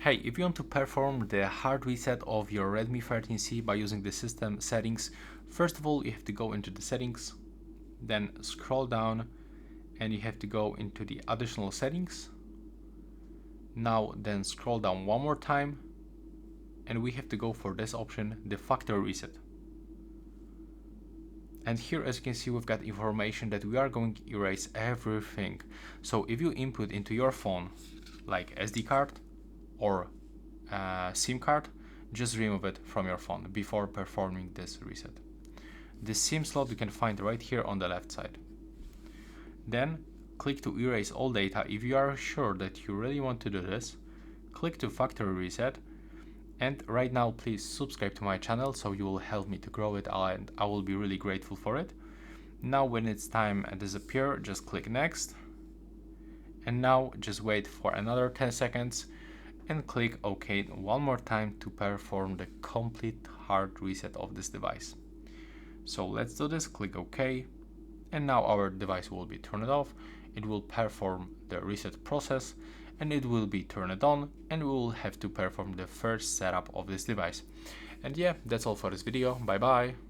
Hey, if you want to perform the hard reset of your Redmi 13C by using the system settings, first of all you have to go into the settings, then scroll down and you have to go into the additional settings. Now then scroll down one more time and we have to go for this option, the factory reset. And here, as you can see, we've got information that we are going to erase everything. So if you input into your phone like SD card or SIM card, just remove it from your phone before performing this reset. The SIM slot you can find right here on the left side. Then click to erase all data. If you are sure that you really want to do this, click to factory reset. And right now please subscribe to my channel so you will help me to grow it, and I will be really grateful for it. Now when it's time to disappear, just click next. And now just wait for another 10 seconds and click OK one more time to perform the complete hard reset of this device. So let's do this, click OK, and now our device will be turned off. It will perform the reset process and it will be turned on, and we will have to perform the first setup of this device. And yeah, that's all for this video. Bye bye.